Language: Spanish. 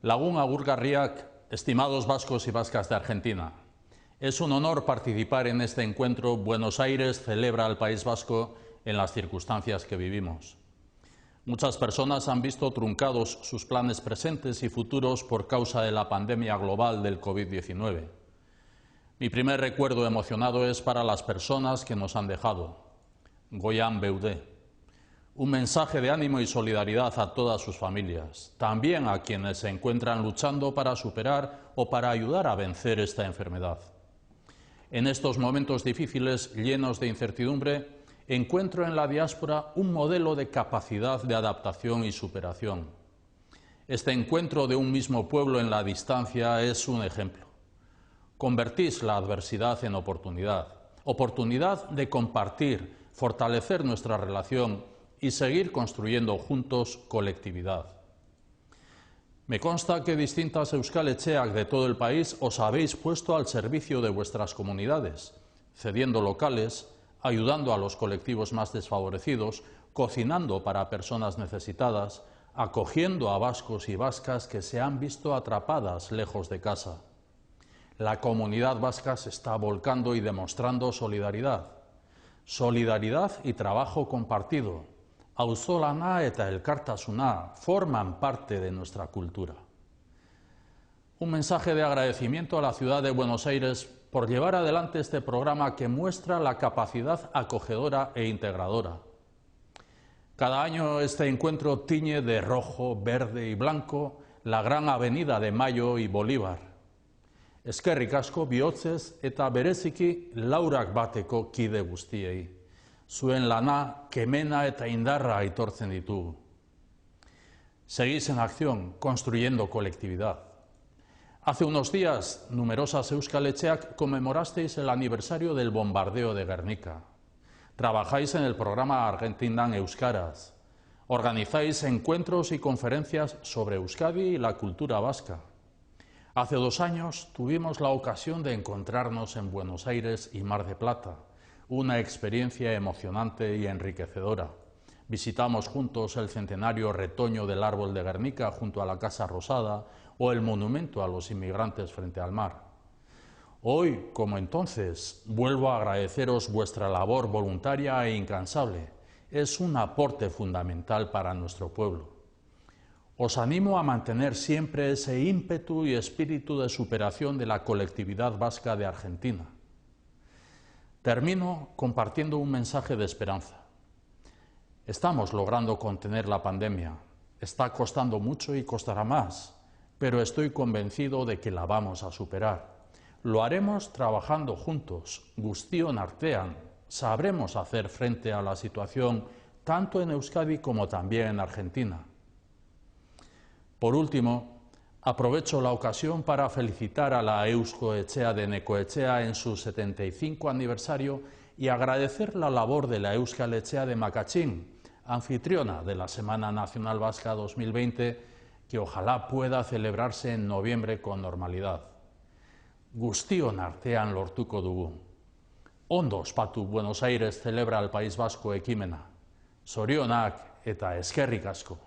Lagun agurgarriak, estimados vascos y vascas de Argentina, es un honor participar en este encuentro. Buenos Aires celebra al País Vasco en las circunstancias que vivimos. Muchas personas han visto truncados sus planes presentes y futuros por causa de la pandemia global del COVID-19. Mi primer recuerdo emocionado es para las personas que nos han dejado. Goyan Beudé. Un mensaje de ánimo y solidaridad a todas sus familias, también a quienes se encuentran luchando para superar o para ayudar a vencer esta enfermedad. En estos momentos difíciles, llenos de incertidumbre, encuentro en la diáspora un modelo de capacidad de adaptación y superación. Este encuentro de un mismo pueblo en la distancia es un ejemplo. Convertís la adversidad en oportunidad, oportunidad de compartir, fortalecer nuestra relación y seguir construyendo juntos colectividad. Me consta que distintas Euskal Etxeak de todo el país os habéis puesto al servicio de vuestras comunidades, cediendo locales, ayudando a los colectivos más desfavorecidos, cocinando para personas necesitadas, acogiendo a vascos y vascas que se han visto atrapadas lejos de casa. La comunidad vasca se está volcando y demostrando solidaridad. Solidaridad y trabajo compartido. Auzolana eta elkartasuna forman parte de nuestra cultura. Un mensaje de agradecimiento a la ciudad de Buenos Aires por llevar adelante este programa que muestra la capacidad acogedora e integradora. Cada año este encuentro tiñe de rojo, verde y blanco la gran avenida de Mayo y Bolívar. Eskerrik asko bihotzez eta bereziki laurak bateko kide guztiei. Zuen lana, kemena eta indarra aitortzen ditugu. Seguís en acción, construyendo colectividad. Hace unos días, numerosas Euskal Etxeak conmemorasteis el aniversario del bombardeo de Gernika. Trabajáis en el programa Argentinan Euskaraz. Organizáis encuentros y conferencias sobre Euskadi y la cultura vasca. Hace 2 años tuvimos la ocasión de encontrarnos en Buenos Aires y Mar de Plata. Una experiencia emocionante y enriquecedora. Visitamos juntos el centenario retoño del árbol de Gernika junto a la Casa Rosada o el monumento a los inmigrantes frente al mar. Hoy, como entonces, vuelvo a agradeceros vuestra labor voluntaria e incansable. Es un aporte fundamental para nuestro pueblo. Os animo a mantener siempre ese ímpetu y espíritu de superación de la colectividad vasca de Argentina. Termino compartiendo un mensaje de esperanza. Estamos logrando contener la pandemia. Está costando mucho y costará más, pero estoy convencido de que la vamos a superar. Lo haremos trabajando juntos, guztion artean. Sabremos hacer frente a la situación tanto en Euskadi como también en Argentina. Por último, aprovecho la ocasión para felicitar a la Eusko Etxea de Necoetxea en su 75 aniversario y agradecer la labor de la Euskal Etxea de Macachín, anfitriona de la Semana Nacional Vasca 2020, que ojalá pueda celebrarse en noviembre con normalidad. Guztion artean lortuko dugu. Ondo ospatu Buenos Aires celebra al País Vasco ekimena. Zorionak eta eskerrik asko.